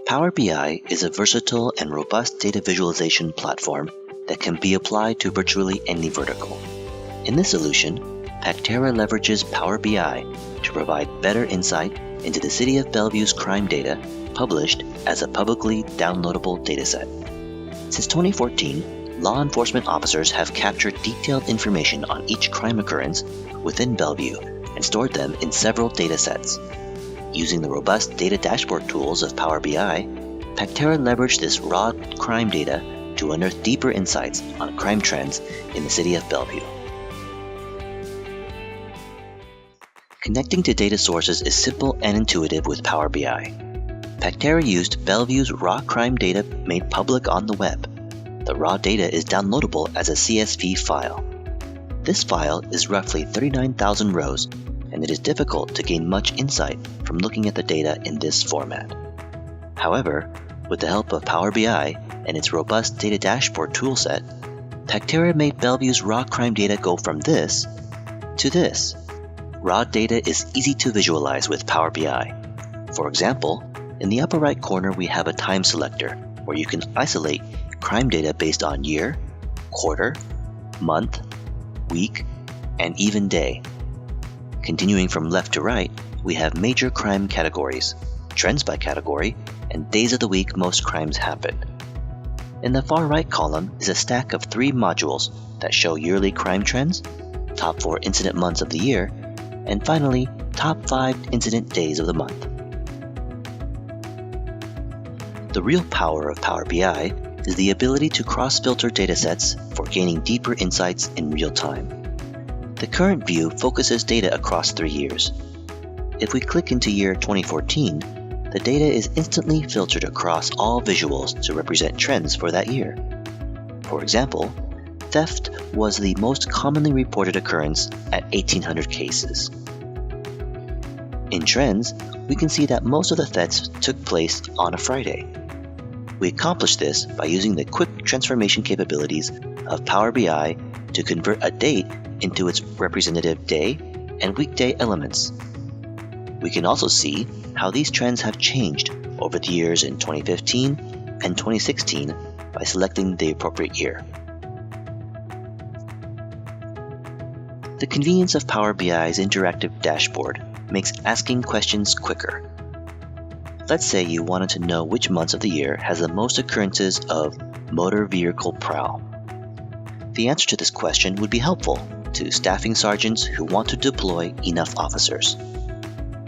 Power BI is a versatile and robust data visualization platform that can be applied to virtually any vertical. In this solution, Pactera leverages Power BI to provide better insight into the City of Bellevue's crime data published as a publicly downloadable dataset. Since 2014, law enforcement officers have captured detailed information on each crime occurrence within Bellevue and stored them in several datasets. Using the robust data dashboard tools of Power BI, Pactera leveraged this raw crime data to unearth deeper insights on crime trends in the City of Bellevue. Connecting to data sources is simple and intuitive with Power BI. Pactera used Bellevue's raw crime data made public on the web. The raw data is downloadable as a CSV file. This file is roughly 39,000 rows, and it is difficult to gain much insight from looking at the data in this format. However, with the help of Power BI and its robust data dashboard toolset, Pactera made Bellevue's raw crime data go from this to this. Raw data is easy to visualize with Power BI. For example, in the upper right corner we have a time selector where you can isolate crime data based on year, quarter, month, week, and even day. Continuing from left to right, we have major crime categories, trends by category, and days of the week most crimes happen. In the far right column is a stack of 3 modules that show yearly crime trends, top 4 incident months of the year, and finally, top 5 incident days of the month. The real power of Power BI is the ability to cross-filter datasets for gaining deeper insights in real time. The current view focuses data across 3 years. If we click into year 2014, the data is instantly filtered across all visuals to represent trends for that year. For example, theft was the most commonly reported occurrence at 1,800 cases. In trends, we can see that most of the thefts took place on a Friday. We accomplished this by using the quick transformation capabilities of Power BI to convert a date into its representative day and weekday elements. We can also see how these trends have changed over the years in 2015 and 2016 by selecting the appropriate year. The convenience of Power BI's interactive dashboard makes asking questions quicker. Let's say you wanted to know which months of the year has the most occurrences of motor vehicle prowl. The answer to this question would be helpful to staffing sergeants who want to deploy enough officers.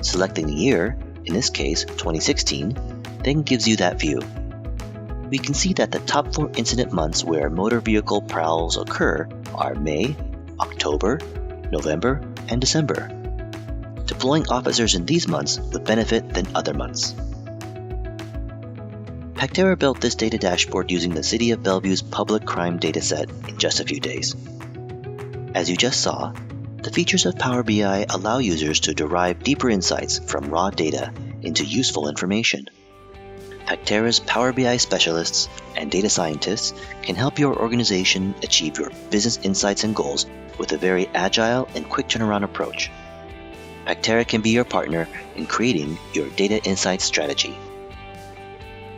Selecting the year, in this case 2016, then gives you that view. We can see that the top 4 incident months where motor vehicle prowls occur are May, October, November, and December. Deploying officers in these months would benefit than other months. Pactera built this data dashboard using the City of Bellevue's public crime dataset in just a few days. As you just saw, the features of Power BI allow users to derive deeper insights from raw data into useful information. Pactera's Power BI specialists and data scientists can help your organization achieve your business insights and goals with a very agile and quick turnaround approach. Pactera can be your partner in creating your data insights strategy.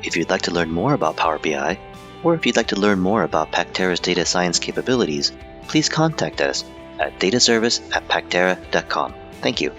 If you'd like to learn more about Power BI, or if you'd like to learn more about Pactera's data science capabilities, please contact us at dataservice@pactera.com. Thank you.